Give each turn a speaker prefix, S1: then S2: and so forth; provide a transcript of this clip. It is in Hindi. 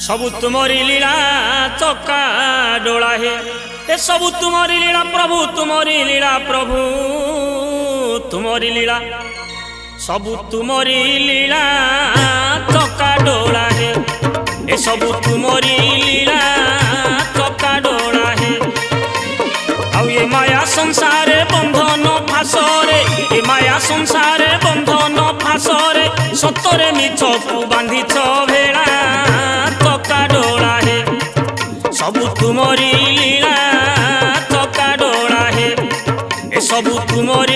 S1: सबु तुमरी लीला चका डोला है। ए सबु तुमरी लीला प्रभु, तुमरी लीला प्रभु, तुमरी लीला सबु तुमरी लीला चका डोला है। ए सबु तुमरी लीला चका डोला है। आउ ये माया संसार बंधन फासरे, ये माया संसार बंधन फासरे सतरे मिछकु बांधिछ भेड़ा चका डोला है। सबु तुमरी लीला चका डोला है। ए सबु तुमरी